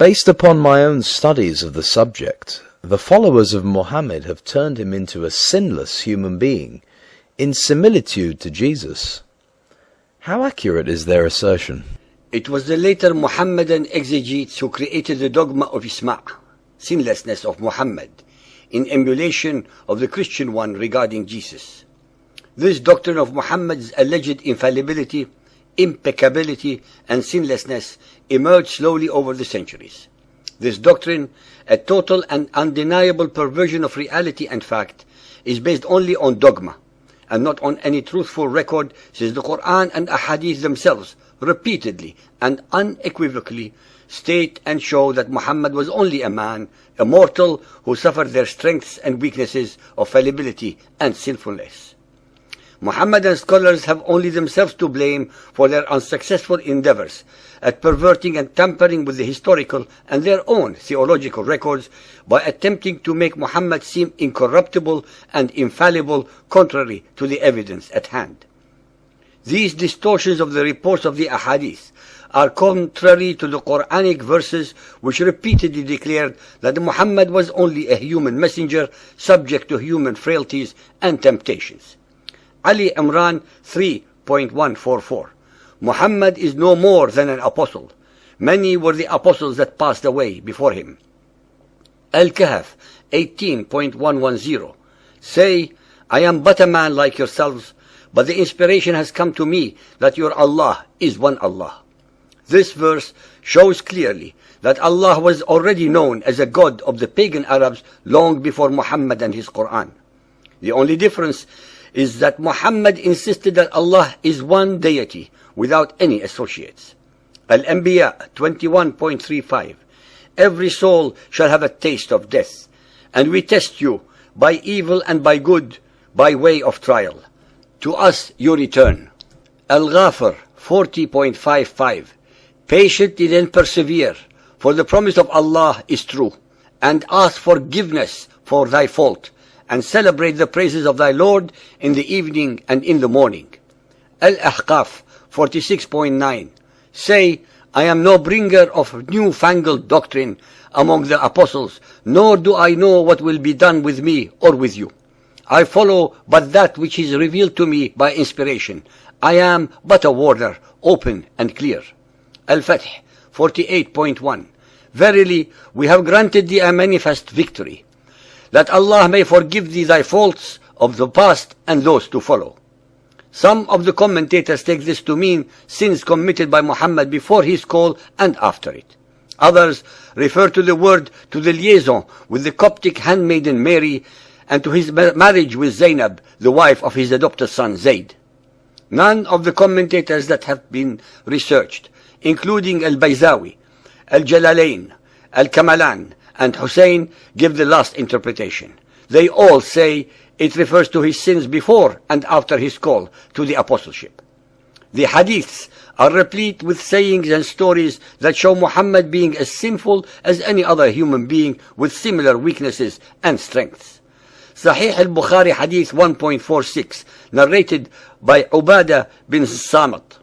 Based upon my own studies of the subject, the followers of Muhammad have turned him into a sinless human being, in similitude to Jesus. How accurate is their assertion? It was the later Muhammadan exegetes who created the dogma of Isma', sinlessness of Muhammad, in emulation of the Christian one regarding Jesus. This doctrine of Muhammad's alleged infallibility, impeccability, and sinlessness emerged slowly over the centuries. This doctrine, a total and undeniable perversion of reality and fact, is based only on dogma, and not on any truthful record, since the Quran and Ahadith themselves repeatedly and unequivocally state and show that Muhammad was only a man, a mortal, who suffered their strengths and weaknesses of fallibility and sinfulness. Muhammadan scholars have only themselves to blame for their unsuccessful endeavors at perverting and tampering with the historical and their own theological records by attempting to make Muhammad seem incorruptible and infallible, contrary to the evidence at hand. These distortions of the reports of the Ahadith are contrary to the Quranic verses which repeatedly declared that Muhammad was only a human messenger subject to human frailties and temptations. Ali Imran 3.144. Muhammad is no more than an apostle. Many were the apostles that passed away before him. Al-Kahf 18.110. Say, I am but a man like yourselves, but the inspiration has come to me that your Allah is one Allah. This verse shows clearly that Allah was already known as a God of the pagan Arabs long before Muhammad and his Quran. The only difference is that Muhammad insisted that Allah is one deity without any associates. Al-Anbiya 21.35. Every soul shall have a taste of death, and we test you by evil and by good, by way of trial. To us you return. Al-Ghafir 40.55. Patiently then persevere, for the promise of Allah is true, and ask forgiveness for thy fault, and celebrate the praises of thy Lord in the evening and in the morning. Al-Ahqaf 46.9. Say, I am no bringer of new-fangled doctrine among the apostles, nor do I know what will be done with me or with you. I follow but that which is revealed to me by inspiration. I am but a warner, open and clear. Al-Fath 48.1. Verily, we have granted thee a manifest victory, that Allah may forgive thee thy faults of the past and those to follow. Some of the commentators take this to mean sins committed by Muhammad before his call and after it. Others refer to the word to the liaison with the Coptic handmaiden Mary and to his marriage with Zainab, the wife of his adopted son Zayd. None of the commentators that have been researched, including Al-Bayzawi, Al-Jalalain, Al-Kamalan, and Hussein, give the last interpretation. They all say it refers to his sins before and after his call to the apostleship. The hadiths are replete with sayings and stories that show Muhammad being as sinful as any other human being with similar weaknesses and strengths. Sahih al-Bukhari Hadith 1.46, narrated by Ubadah bin Samit.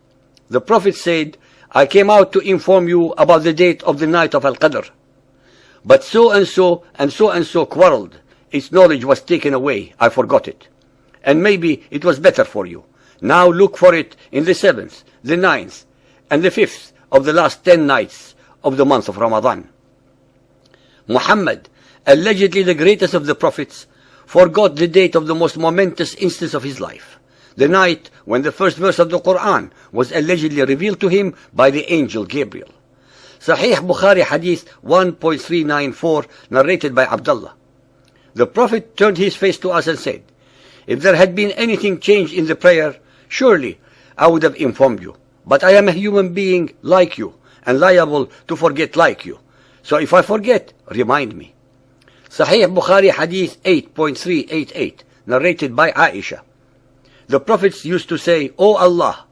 The Prophet said, I came out to inform you about the date of the night of Al-Qadr. But so and so quarreled. Its knowledge was taken away. I forgot it. And maybe it was better for you. Now look for it in the 7th, the 9th, and the 5th of the last 10 nights of the month of Ramadan. Muhammad, allegedly the greatest of the prophets, forgot the date of the most momentous instance of his life, the night when the first verse of the Quran was allegedly revealed to him by the angel Gabriel. Sahih Bukhari Hadith 1.394, narrated by Abdullah. The Prophet turned his face to us and said, if there had been anything changed in the prayer, surely I would have informed you. But I am a human being like you, and liable to forget like you. So if I forget, remind me. Sahih Bukhari Hadith 8.388, narrated by Aisha. The prophets used to say, O Allah,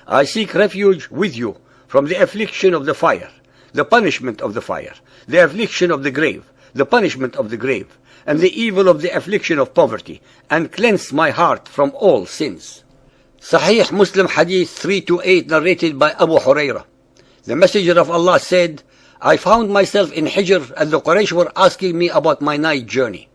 I seek refuge with you from the affliction of the fire, the punishment of the fire, the affliction of the grave, the punishment of the grave, and the evil of the affliction of poverty, and cleanse my heart from all sins. Sahih Muslim Hadith 328, narrated by Abu Hurairah. The Messenger of Allah said, I found myself in Hijr and the Quraysh were asking me about my night journey.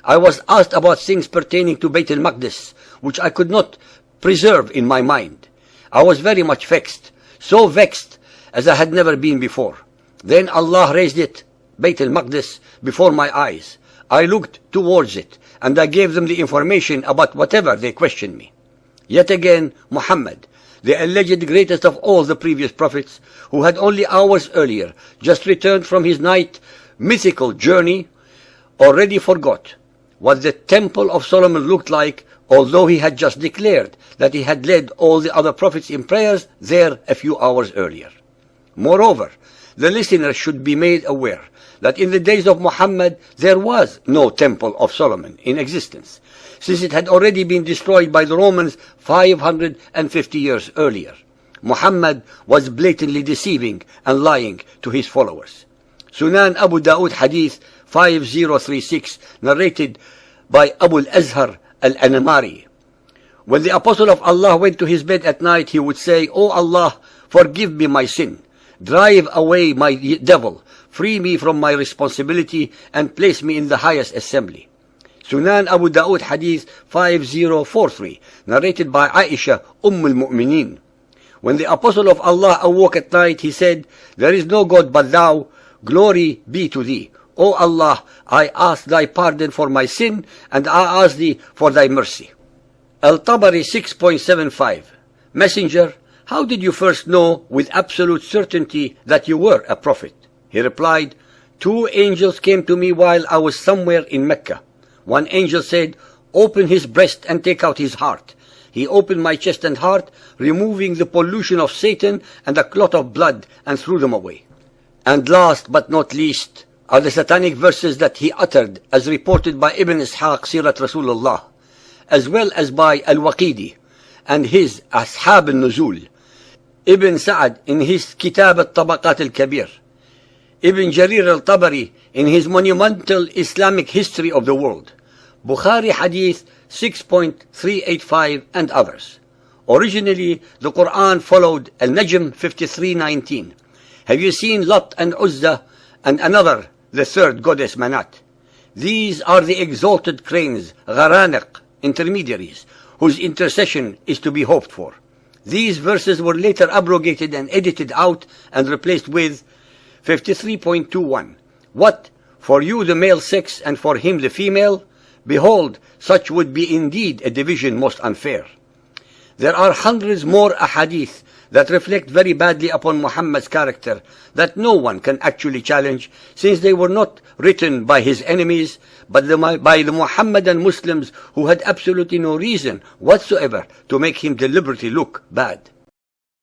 I was asked about things pertaining to Bayt al-Maqdis, which I could not preserve in my mind. I was very much vexed, so vexed as I had never been before. Then Allah raised it, Bayt al-Maqdis, before my eyes. I looked towards it, and I gave them the information about whatever they questioned me. Yet again, Muhammad, the alleged greatest of all the previous prophets, who had only hours earlier just returned from his night mythical journey, already forgot what the Temple of Solomon looked like, although he had just declared that he had led all the other prophets in prayers there a few hours earlier. Moreover, the listener should be made aware that in the days of Muhammad there was no Temple of Solomon in existence, since it had already been destroyed by the Romans 550 years earlier. Muhammad was blatantly deceiving and lying to his followers. Sunan Abu Dawood Hadith 5036, narrated by Abu al-Azhar al-Anamari. When the Apostle of Allah went to his bed at night, he would say, "O Allah, forgive me my sin. Drive away my devil. Free me from my responsibility and place me in the highest assembly." Sunan Abu Dawood Hadith 5043, narrated by Aisha al-Mu'mineen. When the Apostle of Allah awoke at night, he said, "There is no God but thou. Glory be to thee. O Allah, I ask thy pardon for my sin, and I ask thee for thy mercy." Al-Tabari 6.75, Messenger, how did you first know with absolute certainty that you were a prophet? He replied, 2 angels came to me while I was somewhere in Mecca. One angel said, "Open his breast and take out his heart." He opened my chest and heart, removing the pollution of Satan and a clot of blood, and threw them away. And last but not least are the satanic verses that he uttered, as reported by Ibn Ishaq Sirat Rasulullah, as well as by Al-Waqidi and his Ashab al-Nuzul, Ibn Sa'ad in his Kitab al-Tabaqat al-Kabir, Ibn Jarir al-Tabari in his monumental Islamic history of the world, Bukhari Hadith 6.385, and others. Originally, the Quran followed Al-Najm 53:19. Have you seen Lat and Uzza and another, the third goddess Manat? These are the exalted cranes, Gharaniq, intermediaries, whose intercession is to be hoped for. These verses were later abrogated and edited out and replaced with 53.21. What? For you the male sex and for him the female? Behold, such would be indeed a division most unfair. There are hundreds more ahadith that reflect very badly upon Muhammad's character that no one can actually challenge, since they were not written by his enemies, but by the Muhammadan Muslims who had absolutely no reason whatsoever to make him deliberately look bad.